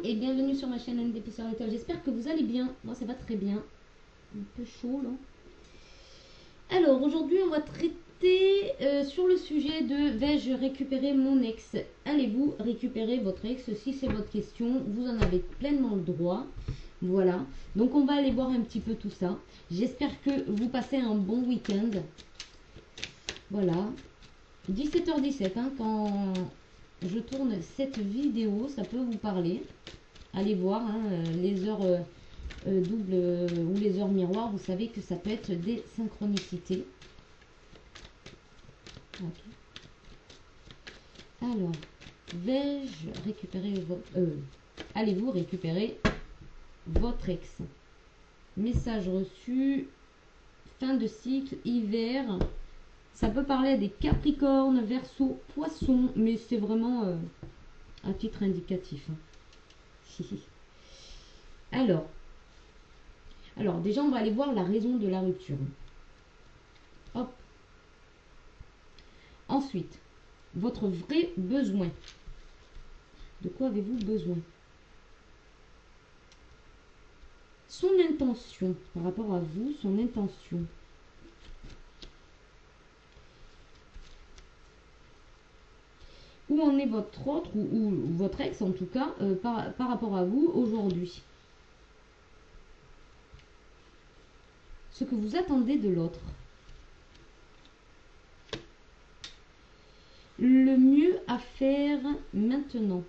et bienvenue sur ma chaîne NDP sur l'étoile. J'espère que vous allez bien. Moi ça va très bien. Un peu chaud là. Alors aujourd'hui on va traiter sur le sujet de vais-je récupérer mon ex? Allez-vous récupérer votre ex? Si c'est votre question, vous en avez pleinement le droit. Voilà. Donc on va aller voir un petit peu tout ça. J'espère que vous passez un bon week-end. Voilà. 17h17 hein, quand je tourne cette vidéo, ça peut vous parler. Allez voir hein, les heures doubles ou les heures miroirs, vous savez que ça peut être des synchronicités. Okay. Alors, vais-je récupérer allez-vous récupérer votre ex? Message reçu, fin de cycle, hiver. Ça peut parler des Capricornes, Verseau, Poissons, mais c'est vraiment à titre indicatif. Alors, déjà, on va aller voir la raison de la rupture. Hop. Ensuite, votre vrai besoin. De quoi avez-vous besoin? Son intention, par rapport à vous, son intention. Où en est votre autre ou votre ex en tout cas par rapport à vous aujourd'hui? Ce que vous attendez de l'autre. Le mieux à faire maintenant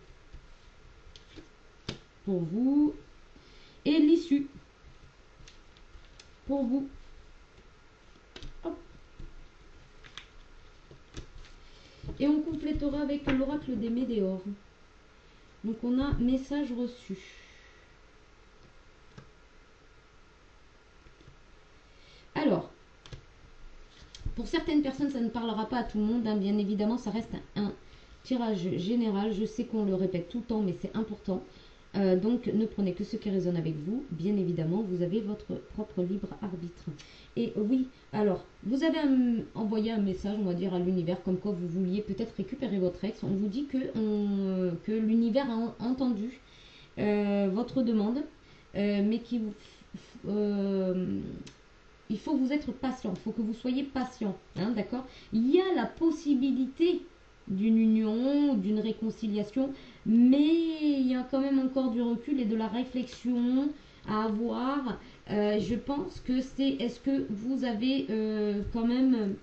pour vous et l'issue pour vous. Hop. Et on complétera avec l'oracle des Médéors. Donc on a message reçu. Alors, pour certaines personnes, ça ne parlera pas à tout le monde. Hein. Bien évidemment, ça reste un tirage général. Je sais qu'on le répète tout le temps, mais c'est important. Donc, ne prenez que ce qui résonne avec vous. Bien évidemment, vous avez votre propre libre arbitre. Et oui, alors, vous avez envoyé un message, on va dire, à l'univers, comme quoi vous vouliez peut-être récupérer votre ex. On vous dit que l'univers a entendu votre demande, mais qu'il il faut vous être patient, il faut que vous soyez patient, hein, d'accord? Il y a la possibilité d'une union, d'une réconciliation, mais il y a quand même encore du recul et de la réflexion à avoir. Je pense que c'est, est-ce que vous avez quand même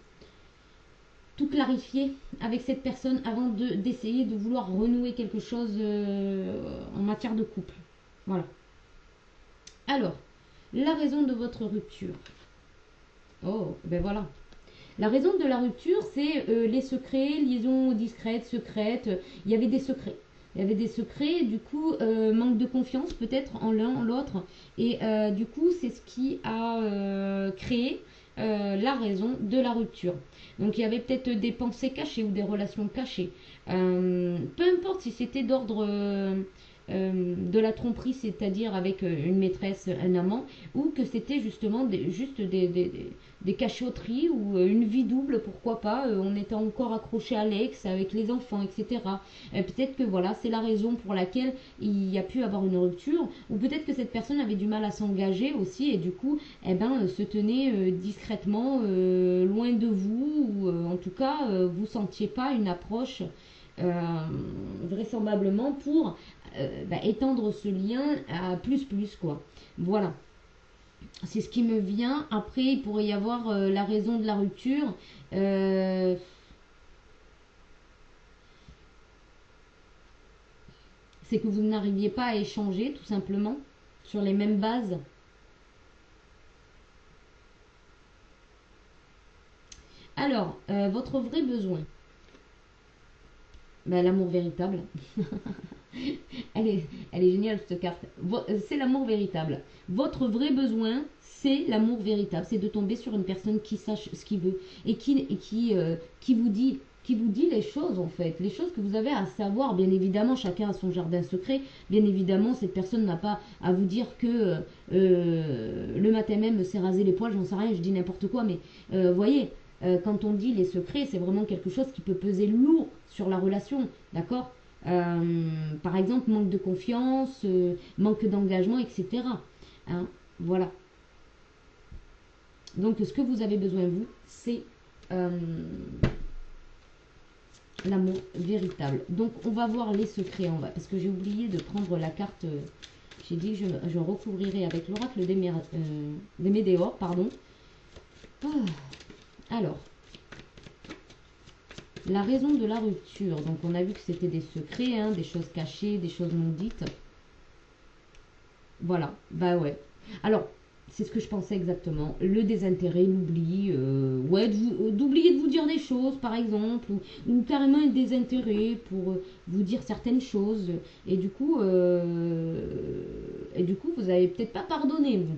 tout clarifié avec cette personne avant d'essayer de vouloir renouer quelque chose en matière de couple? Voilà. Alors, la raison de votre rupture. Oh, ben voilà. La raison de la rupture, c'est les secrets, liaisons discrètes, secrètes. Il y avait des secrets. Il y avait des secrets, du coup, manque de confiance peut-être en l'un, en l'autre. Et du coup, c'est ce qui a créé la raison de la rupture. Donc, il y avait peut-être des pensées cachées ou des relations cachées. Peu importe si c'était d'ordre de la tromperie, c'est-à-dire avec une maîtresse, un amant, ou que c'était justement juste des cachotteries ou une vie double, pourquoi pas, on était encore accroché à l'ex avec les enfants, etc. Peut-être que voilà, c'est la raison pour laquelle il y a pu avoir une rupture, ou peut-être que cette personne avait du mal à s'engager aussi, et du coup, eh ben, se tenait discrètement loin de vous, ou en tout cas, vous sentiez pas une approche vraisemblablement pour étendre ce lien à plus quoi. Voilà. C'est ce qui me vient. Après, il pourrait y avoir la raison de la rupture. C'est que vous n'arriviez pas à échanger, tout simplement, sur les mêmes bases. Alors, votre vrai besoin. Ben, l'amour véritable. elle est géniale cette carte. C'est l'amour véritable. Votre vrai besoin, c'est l'amour véritable. C'est de tomber sur une personne qui sache ce qu'il veut et qui vous dit les choses en fait, les choses que vous avez à savoir. Bien évidemment, chacun a son jardin secret. Bien évidemment, cette personne n'a pas à vous dire que le matin même s'est rasé les poils, j'en sais rien, je dis n'importe quoi, mais voyez, quand on dit les secrets, c'est vraiment quelque chose qui peut peser lourd sur la relation, d'accord? Par exemple, manque de confiance, manque d'engagement, etc. Hein, voilà. Donc, ce que vous avez besoin, vous, c'est euh, l'amour véritable. Donc, on va voir les secrets. Parce que j'ai oublié de prendre la carte. J'ai dit que je recouvrirai avec l'oracle des Médéors. Pardon. Ah, alors, la raison de la rupture. Donc, on a vu que c'était des secrets, hein, des choses cachées, des choses non dites. Voilà. Bah ouais. Alors, c'est ce que je pensais exactement. Le désintérêt, l'oubli, ouais, d'oublier de vous dire des choses, par exemple, ou carrément un désintérêt pour vous dire certaines choses. Et du coup, vous n'avez peut-être pas pardonné, vous.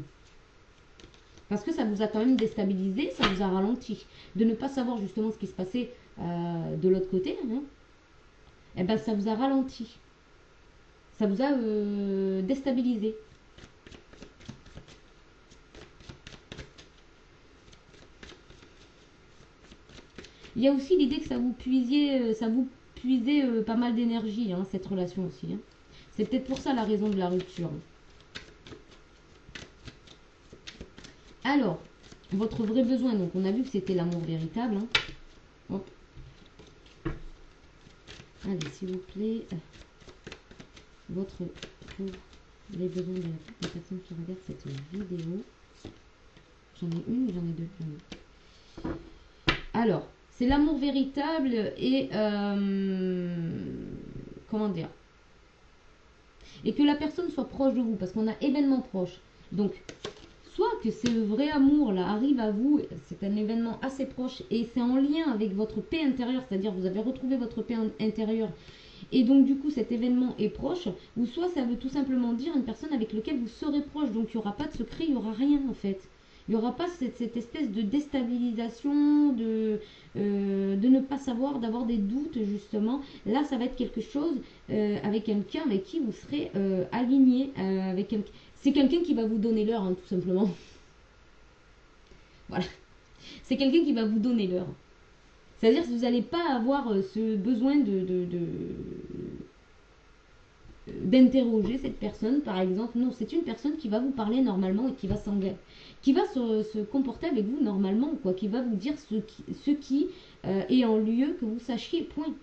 Parce que ça vous a quand même déstabilisé, ça vous a ralenti. De ne pas savoir justement ce qui se passait de l'autre côté, hein, eh ben ça vous a ralenti. Ça vous a déstabilisé. Il y a aussi l'idée que ça vous puisait pas mal d'énergie, hein, cette relation aussi. Hein. C'est peut-être pour ça la raison de la rupture. Alors, votre vrai besoin, donc on a vu que c'était l'amour véritable. Hein. Hop. Allez, s'il vous plaît, pour les besoins de la personne qui regarde cette vidéo. J'en ai une ou j'en ai deux? Alors, c'est l'amour véritable et comment dire, et que la personne soit proche de vous, parce qu'on a événement proche. Donc, soit que ce vrai amour là arrive à vous, c'est un événement assez proche et c'est en lien avec votre paix intérieure, c'est-à-dire vous avez retrouvé votre paix intérieure et donc du coup cet événement est proche, ou soit ça veut tout simplement dire une personne avec laquelle vous serez proche, donc il n'y aura pas de secret, il n'y aura rien en fait. Il n'y aura pas cette espèce de déstabilisation, de ne pas savoir, d'avoir des doutes justement. Là, ça va être quelque chose avec quelqu'un avec qui vous serez aligné. C'est quelqu'un qui va vous donner l'heure, hein, tout simplement. Voilà. C'est quelqu'un qui va vous donner l'heure. C'est-à-dire que vous n'allez pas avoir ce besoin d'interroger cette personne, par exemple. Non, c'est une personne qui va vous parler normalement et qui va se comporter avec vous normalement, quoi, qui va vous dire ce qui est en lieu, que vous sachiez, point.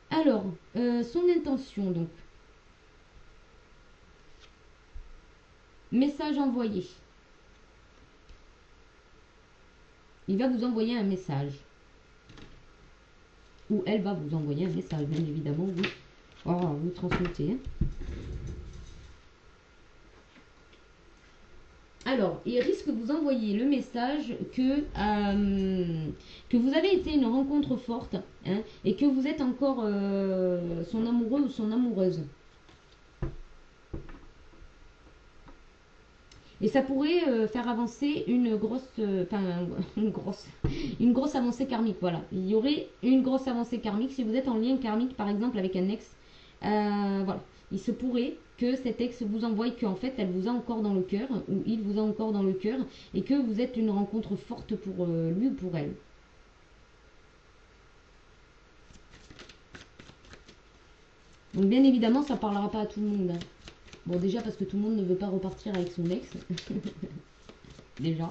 Alors, son intention, donc. Message envoyé. Il va vous envoyer un message. Ou elle va vous envoyer un message, bien évidemment. Vous transmettez. Hein. Alors, il risque de vous envoyer le message que vous avez été une rencontre forte, hein, et que vous êtes encore son amoureux ou son amoureuse. Et ça pourrait faire avancer une grosse avancée karmique. Voilà, il y aurait une grosse avancée karmique si vous êtes en lien karmique, par exemple avec un ex. Voilà, il se pourrait que cet ex vous envoie qu'en fait elle vous a encore dans le cœur, ou il vous a encore dans le cœur, et que vous êtes une rencontre forte pour lui ou pour elle. Donc bien évidemment, ça parlera pas à tout le monde. Hein. Bon, déjà parce que tout le monde ne veut pas repartir avec son ex. Déjà.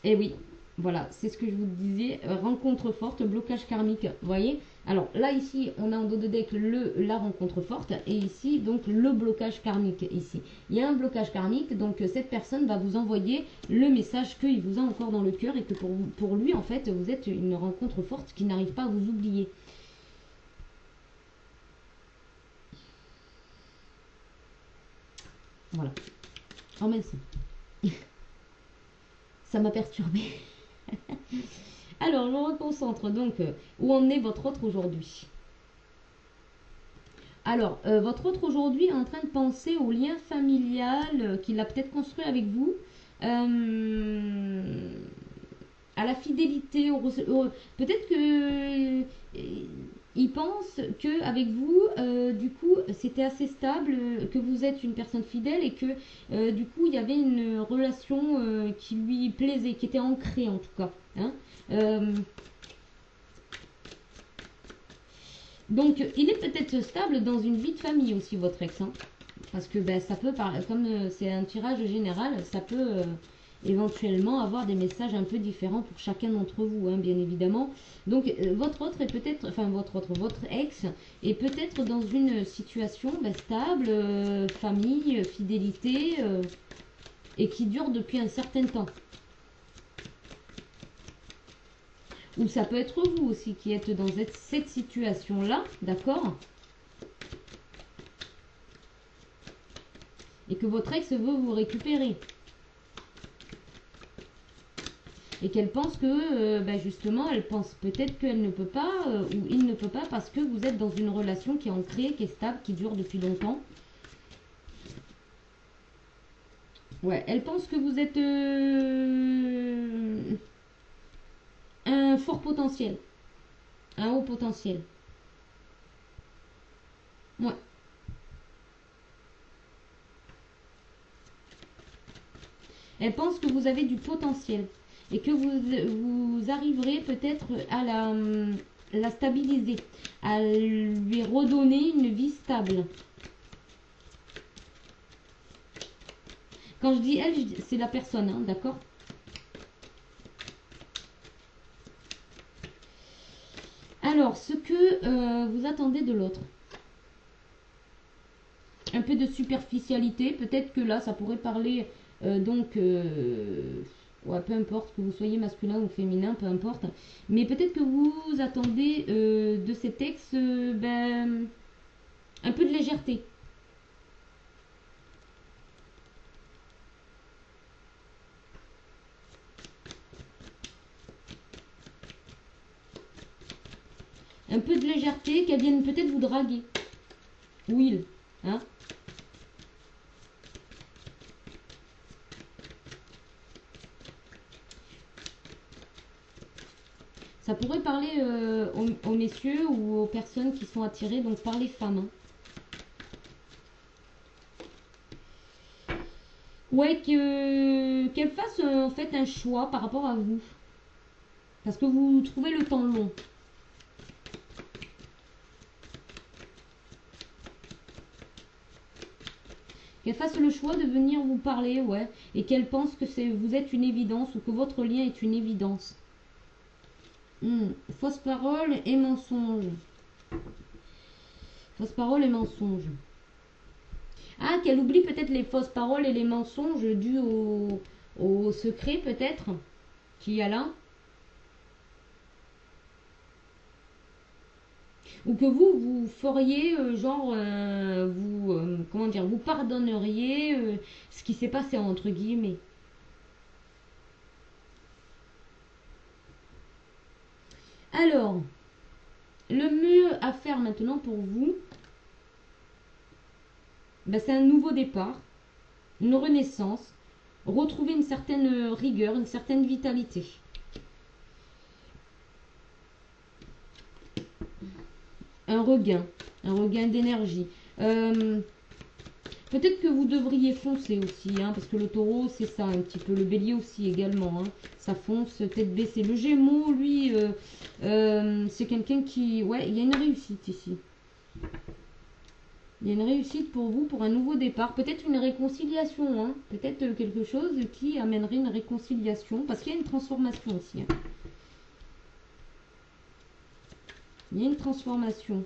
Et oui, voilà, c'est ce que je vous disais. Rencontre forte, blocage karmique. Vous voyez? Alors là, ici, on a en dos de deck la rencontre forte. Et ici, donc, le blocage karmique. Ici, il y a un blocage karmique. Donc, cette personne va vous envoyer le message qu'il vous a encore dans le cœur. Et que pour lui, en fait, vous êtes une rencontre forte qui n'arrive pas à vous oublier. Voilà. Oh mince. Ça m'a perturbé. Alors, je me reconcentre donc. Où en est votre autre aujourd'hui? Alors, votre autre aujourd'hui est en train de penser au lien familial qu'il a peut-être construit avec vous, à la fidélité, peut-être que il pense que avec vous, du coup, c'était assez stable, que vous êtes une personne fidèle et que du coup, il y avait une relation qui lui plaisait, qui était ancrée en tout cas. Hein. Euh, donc, il est peut-être stable dans une vie de famille aussi, votre ex. Hein. Parce que ben, ça peut, comme c'est un tirage général, ça peut éventuellement avoir des messages un peu différents pour chacun d'entre vous, hein, bien évidemment. Donc votre autre est peut-être, enfin votre ex est peut-être dans une situation ben, stable, famille, fidélité, et qui dure depuis un certain temps. Ou ça peut être vous aussi qui êtes dans cette situation-là, d'accord? Et que votre ex veut vous récupérer. Et qu'elle pense que, ben justement, elle pense peut-être qu'elle ne peut pas, ou il ne peut pas, parce que vous êtes dans une relation qui est ancrée, qui est stable, qui dure depuis longtemps. Ouais, elle pense que vous êtes un fort potentiel, un haut potentiel. Ouais. Elle pense que vous avez du potentiel et que vous arriverez peut-être à la stabiliser, à lui redonner une vie stable. Quand je dis elle, c'est la personne, hein, d'accord? Alors, ce que vous attendez de l'autre. Un peu de superficialité, peut-être que là, ça pourrait parler, ouais, peu importe que vous soyez masculin ou féminin, peu importe. Mais peut-être que vous attendez de cet ex ben, un peu de légèreté. Un peu de légèreté, qu'elle vienne peut-être vous draguer. Will, hein? Ça pourrait parler aux messieurs ou aux personnes qui sont attirées donc par les femmes. Hein. Ouais, qu'elle fasse en fait un choix par rapport à vous. Parce que vous trouvez le temps long. Qu'elle fasse le choix de venir vous parler, ouais. Et qu'elle pense que vous êtes une évidence ou que votre lien est une évidence. Fausse parole et mensonge. Fausse parole et mensonge. Ah, qu'elle oublie peut-être les fausses paroles et les mensonges dus au secret peut-être qu'il y a là. Ou que vous feriez genre comment dire, vous pardonneriez ce qui s'est passé entre guillemets. Alors, le mieux à faire maintenant pour vous, ben, c'est un nouveau départ, une renaissance, retrouver une certaine rigueur, une certaine vitalité. Un regain d'énergie. Peut-être que vous devriez foncer aussi, hein, parce que le taureau, c'est ça un petit peu. Le bélier aussi également. Hein, ça fonce, tête baissée. Le gémeau, lui, c'est quelqu'un qui... Ouais, il y a une réussite ici. Il y a une réussite pour vous, pour un nouveau départ. Peut-être une réconciliation. Hein, peut-être quelque chose qui amènerait une réconciliation. Parce qu'il y a une transformation aussi. Hein. Il y a une transformation.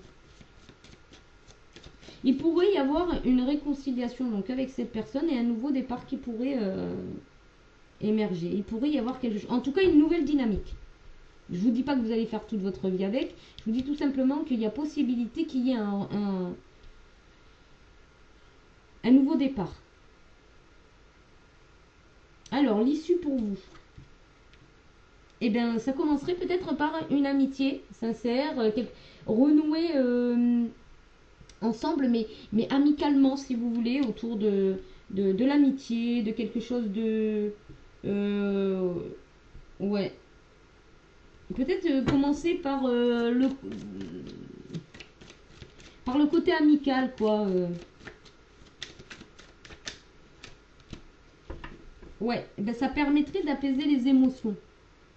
Il pourrait y avoir une réconciliation donc avec cette personne et un nouveau départ qui pourrait émerger. Il pourrait y avoir quelque chose. En tout cas, une nouvelle dynamique. Je ne vous dis pas que vous allez faire toute votre vie avec. Je vous dis tout simplement qu'il y a possibilité qu'il y ait un nouveau départ. Alors, l'issue pour vous. Eh bien, ça commencerait peut-être par une amitié sincère, renouer ensemble, mais amicalement, si vous voulez, autour de l'amitié, de quelque chose de... ouais. Peut-être commencer par par le côté amical, quoi. Ouais, ben ça permettrait d'apaiser les émotions.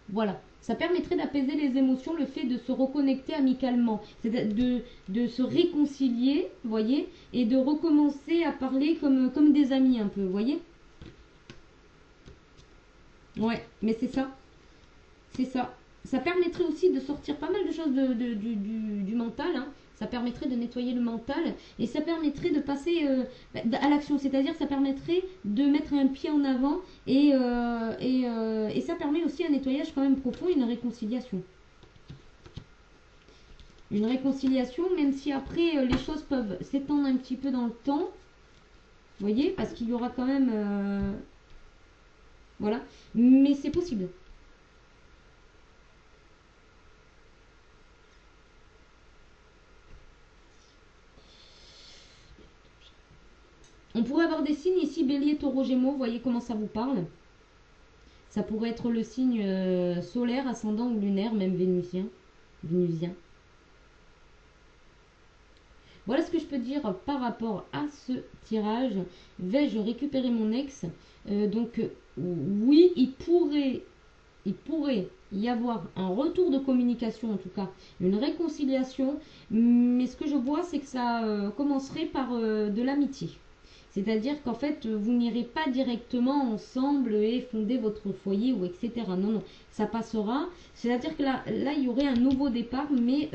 Voilà. Ça permettrait d'apaiser les émotions, le fait de se reconnecter amicalement, c'est de se réconcilier, vous voyez, et de recommencer à parler comme des amis un peu, vous voyez. Ouais, mais c'est ça. C'est ça. Ça permettrait aussi de sortir pas mal de choses du mental, hein. Ça permettrait de nettoyer le mental et ça permettrait de passer à l'action. C'est-à-dire ça permettrait de mettre un pied en avant et ça permet aussi un nettoyage quand même profond et une réconciliation. Une réconciliation, même si après les choses peuvent s'étendre un petit peu dans le temps. Vous voyez, parce qu'il y aura quand même... voilà. Mais c'est possible. On pourrait avoir des signes ici, bélier, taureau, gémeaux, vous voyez comment ça vous parle. Ça pourrait être le signe solaire, ascendant ou lunaire, même vénusien. Vénusien. Voilà ce que je peux dire par rapport à ce tirage. Vais-je récupérer mon ex? Donc oui, il pourrait y avoir un retour de communication, en tout cas une réconciliation. Mais ce que je vois, c'est que ça commencerait par de l'amitié. C'est-à-dire qu'en fait, vous n'irez pas directement ensemble et fonder votre foyer ou etc. Non, non, ça passera. C'est-à-dire que là, il y aurait un nouveau départ, mais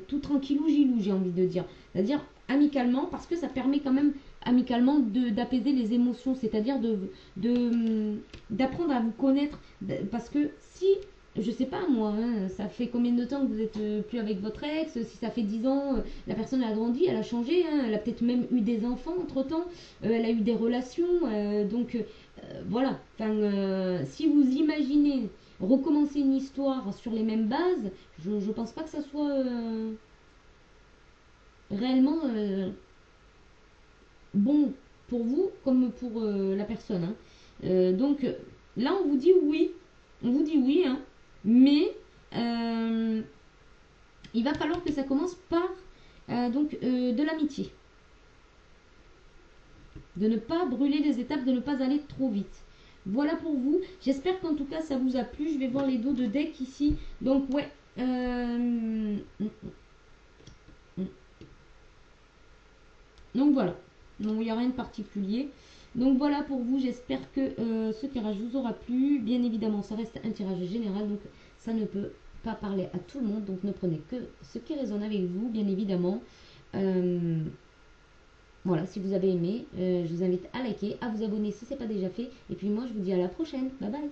tout tranquillou gilou, j'ai envie de dire. C'est-à-dire amicalement, parce que ça permet quand même amicalement d'apaiser les émotions, c'est-à-dire d'apprendre à vous connaître. Parce que si je sais pas moi, hein, ça fait combien de temps que vous êtes plus avec votre ex? Si ça fait 10 ans, la personne a grandi, elle a changé, hein, elle a peut-être même eu des enfants entre-temps, elle a eu des relations, donc voilà. Enfin, si vous imaginez recommencer une histoire sur les mêmes bases, je pense pas que ça soit réellement bon pour vous comme pour la personne, hein. Donc là, on vous dit oui, hein, mais euh, il va falloir que ça commence par de l'amitié. De ne pas brûler les étapes, de ne pas aller trop vite. Voilà pour vous. J'espère qu'en tout cas ça vous a plu. Je vais voir les dos de deck ici. Donc ouais. Donc voilà. Donc il n'y a rien de particulier. Donc voilà pour vous. J'espère que ce tirage vous aura plu. Bien évidemment, ça reste un tirage général. Donc ça ne peut pas parler à tout le monde. Donc ne prenez que ce qui résonne avec vous, bien évidemment. Voilà, si vous avez aimé, je vous invite à liker, à vous abonner si ce n'est pas déjà fait. Et puis moi, je vous dis à la prochaine. Bye bye.